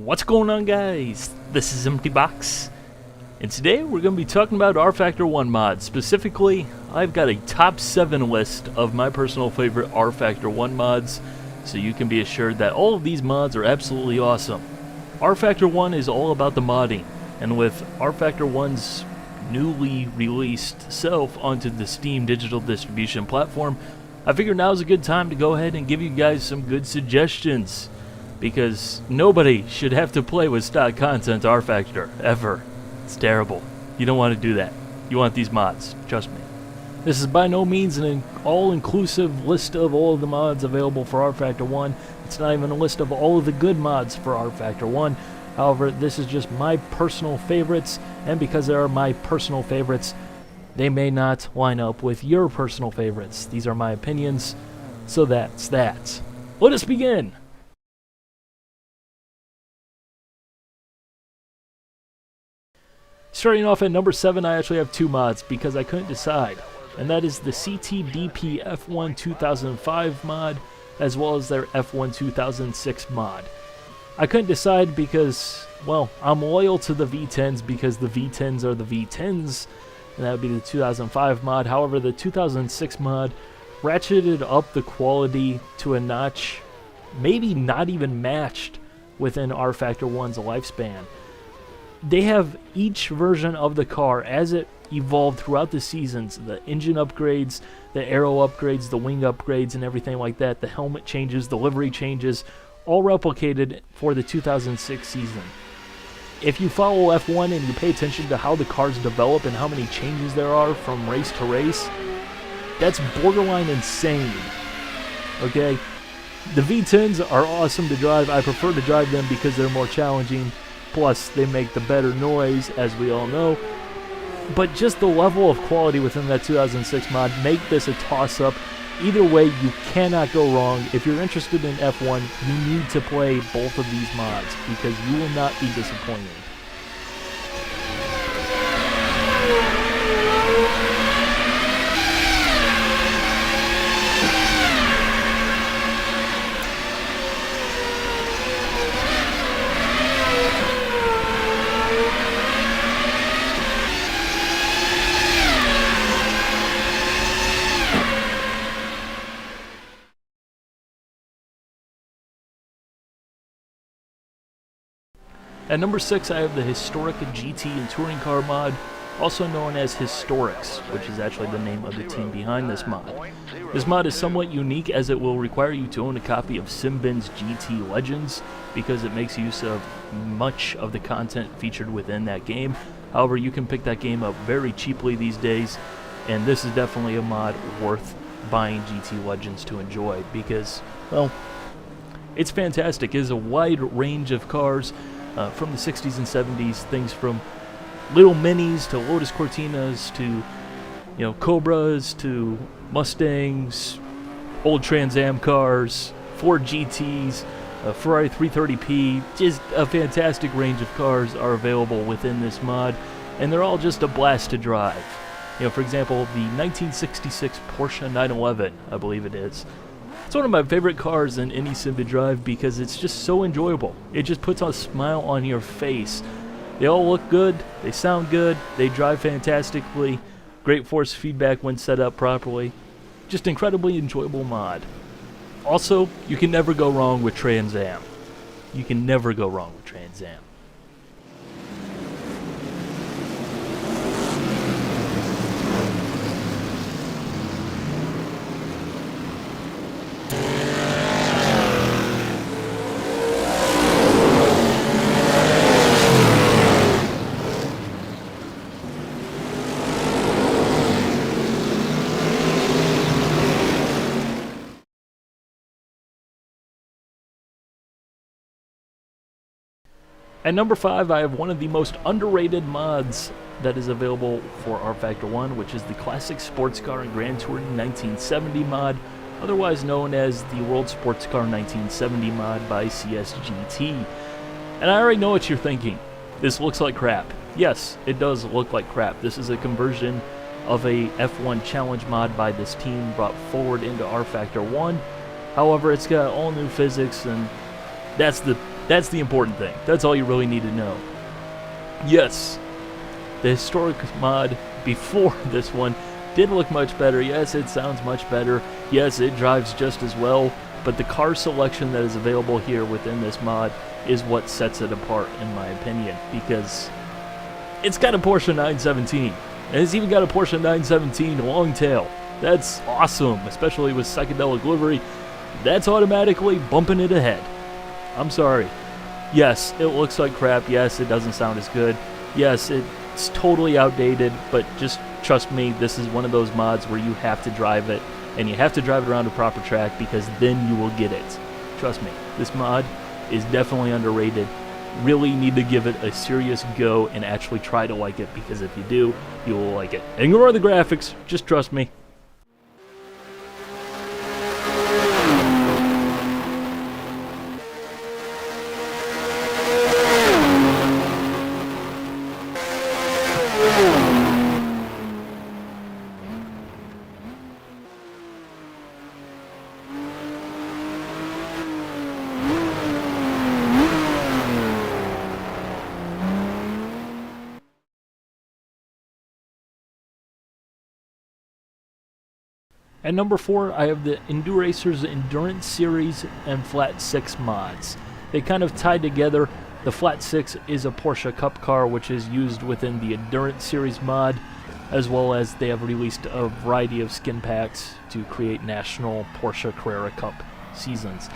What's going on, guys? This is Empty Box, and today we're going to be talking about rFactor 1 mods. Specifically, I've got a top 7 list of my personal favorite rFactor 1 mods, so you can be assured that all of these mods are absolutely awesome. rFactor 1 is all about the modding, and with rFactor 1's newly released self onto the Steam digital distribution platform, I figured now's a good time to go ahead and give you guys some good suggestions. Because nobody should have to play with stock content rFactor, ever. It's terrible. You don't want to do that. You want these mods, trust me. This is by no means an all-inclusive list of all of the mods available for rFactor 1. It's not even a list of all of the good mods for rFactor 1. However, this is just my personal favorites, and because they are my personal favorites, they may not line up with your personal favorites. These are my opinions, so that's that. Let us begin! Starting off at number 7, I actually have 2 mods because I couldn't decide, and that is the CTDP F1 2005 mod, as well as their F1 2006 mod. I couldn't decide because, well, I'm loyal to the V10s because the V10s are the V10s, and that would be the 2005 mod. However, the 2006 mod ratcheted up the quality to a notch maybe not even matched within rFactor 1's lifespan. They have each version of the car as it evolved throughout the seasons, the engine upgrades, the aero upgrades, the wing upgrades, and everything like that, the helmet changes, the livery changes, all replicated for the 2006 season. If you follow F1 and you pay attention to how the cars develop and how many changes there are from race to race, that's borderline insane. Okay? The V10s are awesome to drive. I prefer to drive them because they're more challenging. Plus, they make the better noise, as we all know. But just the level of quality within that 2006 mod make this a toss-up. Either way, you cannot go wrong. If you're interested in F1, you need to play both of these mods because you will not be disappointed. At number 6, I have the HistorX GT and Touring Car mod, also known as HistorX, which is actually the name of the team behind this mod. This mod is somewhat unique as it will require you to own a copy of Simbin's GT Legends because it makes use of much of the content featured within that game. However, you can pick that game up very cheaply these days, and this is definitely a mod worth buying GT Legends to enjoy because, well, it's fantastic. It is a wide range of cars. From the 60s and 70s, things from little minis to Lotus Cortinas to, Cobras to Mustangs, old Trans Am cars, Ford GTs, Ferrari 330p. Just a fantastic range of cars are available within this mod, and they're all just a blast to drive. For example, the 1966 Porsche 911, I believe it is. It's one of my favorite cars in any sim to drive because it's just so enjoyable. It just puts a smile on your face. They all look good, they sound good, they drive fantastically, great force feedback when set up properly. Just incredibly enjoyable mod. Also, you can never go wrong with Trans Am. You can never go wrong with Trans Am. At number 5, I have one of the most underrated mods that is available for rFactor 1, which is the classic Sportscar and Grand Touring 1970 mod, otherwise known as the World Sportscar 1970 mod by CSGT. And I already know what you're thinking. This looks like crap. Yes, it does look like crap. This is a conversion of a F1 challenge mod by this team brought forward into rFactor 1. However, it's got all new physics, and that's the That's the important thing. That's all you really need to know. Yes, the historic mod before this one did look much better. Yes, it sounds much better. Yes, it drives just as well. But the car selection that is available here within this mod is what sets it apart, in my opinion, because it's got a Porsche 917, and it's even got a Porsche 917 long tail. That's awesome, especially with psychedelic livery. That's automatically bumping it ahead. I'm sorry. Yes, it looks like crap. Yes, it doesn't sound as good. Yes, it's totally outdated, but just trust me, this is one of those mods where you have to drive it, and you have to drive it around a proper track, because then you will get it. Trust me, this mod is definitely underrated. Really need to give it a serious go and actually try to like it, because if you do, you will like it. Ignore the graphics, just trust me. At number 4, I have the EnduRacers Endurance Series and Flat 6 mods. They kind of tied together. The Flat 6 is a Porsche Cup car, which is used within the Endurance Series mod, as well as they have released a variety of skin packs to create national Porsche Carrera Cup seasons.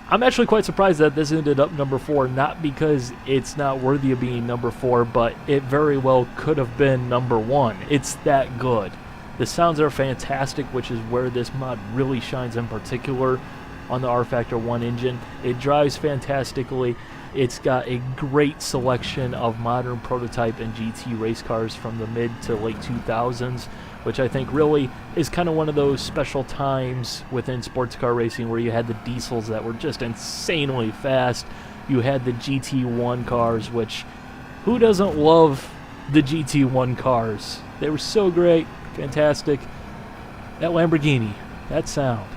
I'm actually quite surprised that this ended up number 4, not because it's not worthy of being number 4, but it very well could have been number 1. It's that good. The sounds are fantastic, which is where this mod really shines in particular on the rFactor 1 engine. It drives fantastically. It's got a great selection of modern prototype and GT race cars from the mid to late 2000s, which I think really is kind of one of those special times within sports car racing where you had the diesels that were just insanely fast. You had the GT1 cars, which who doesn't love the GT1 cars? They were so great. Fantastic. That Lamborghini, that sound.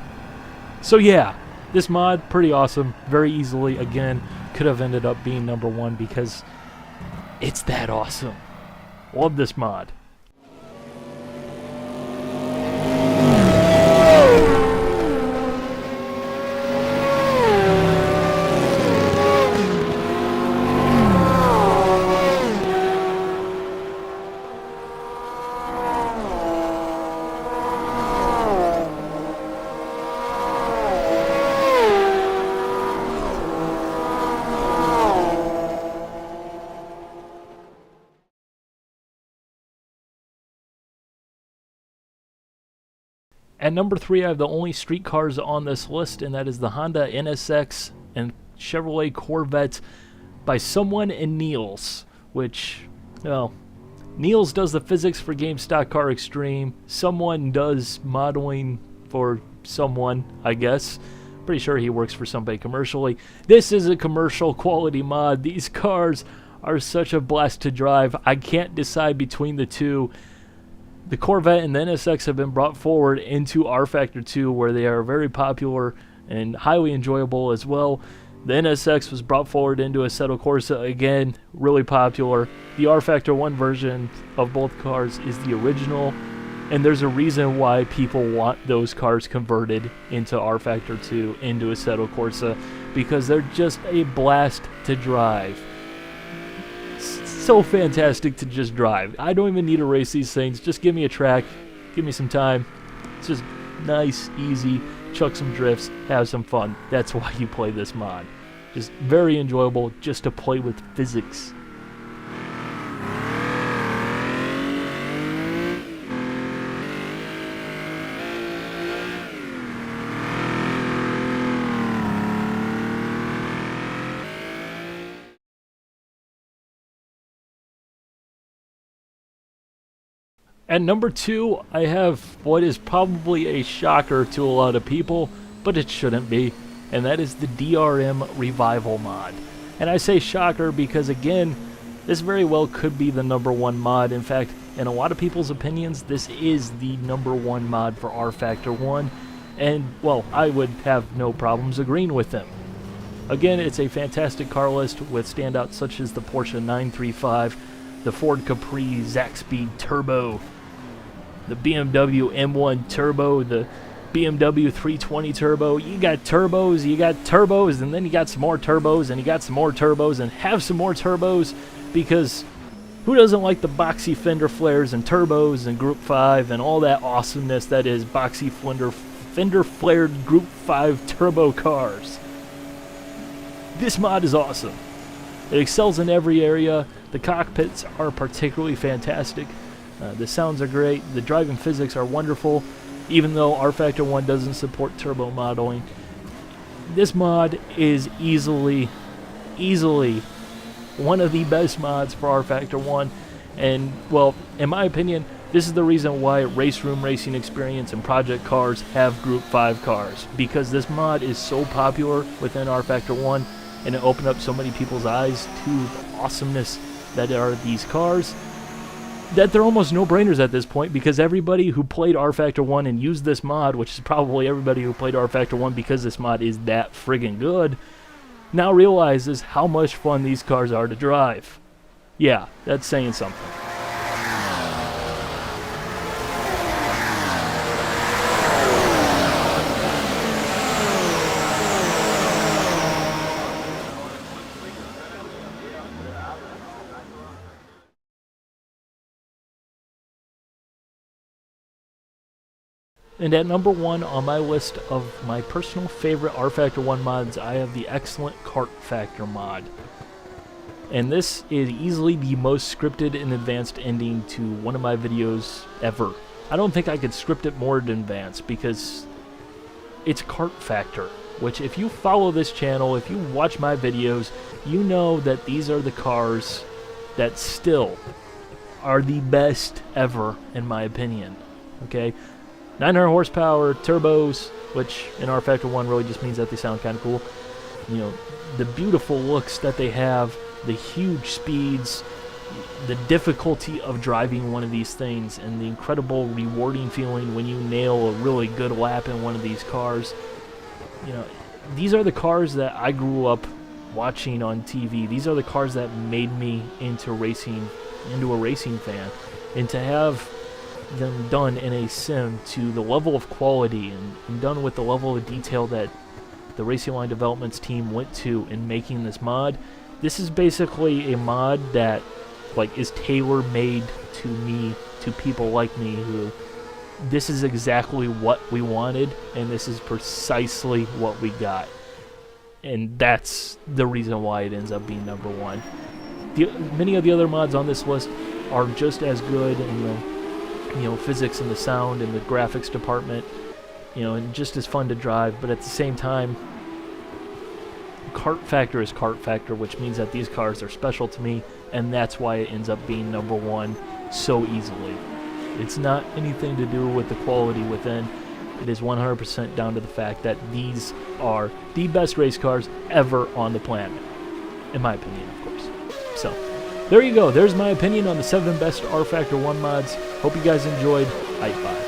So yeah, this mod, pretty awesome. Very easily, again, could have ended up being number 1 because it's that awesome. Love this mod. At number 3, I have the only street cars on this list, and that is the Honda NSX and Chevrolet Corvette by someone in Niels, which, well, Niels does the physics for Game Stock Car Extreme. Someone does modeling for someone, I guess. Pretty sure he works for somebody commercially. This is a commercial quality mod. These cars are such a blast to drive. I can't decide between the two. The Corvette and the NSX have been brought forward into rFactor 2, where they are very popular and highly enjoyable as well. The NSX was brought forward into Assetto Corsa, again, really popular. The rFactor 1 version of both cars is the original, and there's a reason why people want those cars converted into rFactor 2, into Assetto Corsa, because they're just a blast to drive. So fantastic to just drive. I don't even need to race these things. Just give me a track, give me some time. It's just nice, easy, chuck some drifts, have some fun. That's why you play this mod. Just very enjoyable just to play with physics. At number 2, I have what is probably a shocker to a lot of people, but it shouldn't be, and that is the DRM Revival mod. And I say shocker because, again, this very well could be the number 1 mod. In fact, in a lot of people's opinions, this is the number 1 mod for rFactor 1, and, well, I would have no problems agreeing with them. Again, it's a fantastic car list with standouts such as the Porsche 935, the Ford Capri Zaxby Turbo, the BMW M1 Turbo, the BMW 320 Turbo. You got turbos, and then you got some more turbos, and you got some more turbos, and have some more turbos, because who doesn't like the boxy fender flares and turbos and Group 5 and all that awesomeness that is boxy fender flared Group 5 turbo cars? This mod is awesome. It excels in every area. The cockpits are particularly fantastic. The sounds are great. The driving physics are wonderful. Even though rFactor 1 doesn't support turbo modeling, this mod is easily one of the best mods for rFactor 1. And, well, in my opinion, this is the reason why Race Room Racing Experience and Project Cars have Group 5 cars. Because this mod is so popular within rFactor 1, and it opened up so many people's eyes to the awesomeness that are these cars, that they're almost no-brainers at this point, because everybody who played rFactor 1 and used this mod, which is probably everybody who played rFactor 1 because this mod is that friggin' good, now realizes how much fun these cars are to drive. Yeah, that's saying something. And at number 1 on my list of my personal favorite rFactor 1 mods, I have the excellent Kart Factor mod. And this is easily the most scripted and advanced ending to one of my videos ever. I don't think I could script it more in advance, because it's Kart Factor, which if you follow this channel, if you watch my videos, you know that these are the cars that still are the best ever, in my opinion. Okay? 900 horsepower, turbos, which in rFactor 1 really just means that they sound kind of cool. You know, the beautiful looks that they have, the huge speeds, the difficulty of driving one of these things, and the incredible rewarding feeling when you nail a really good lap in one of these cars. You know, these are the cars that I grew up watching on TV. These are the cars that made me into racing, into a racing fan. And to have them done in a sim to the level of quality and done with the level of detail that the Racing Line Developments team went to in making this mod, this is basically a mod that is tailor-made to me, to people like me, who this is exactly what we wanted, and this is precisely what we got. And that's the reason why it ends up being number 1. Many of the other mods on this list are just as good, and you know, physics and the sound and the graphics department, you know, and just as fun to drive. But at the same time, Kart Factor is Kart Factor, which means that these cars are special to me, and that's why it ends up being number 1 so easily. It's not anything to do with the quality within. It is 100% down to the fact that these are the best race cars ever on the planet, in my opinion, of course. So there you go. There's my opinion on the 7 best rFactor 1 mods. Hope you guys enjoyed. Bye.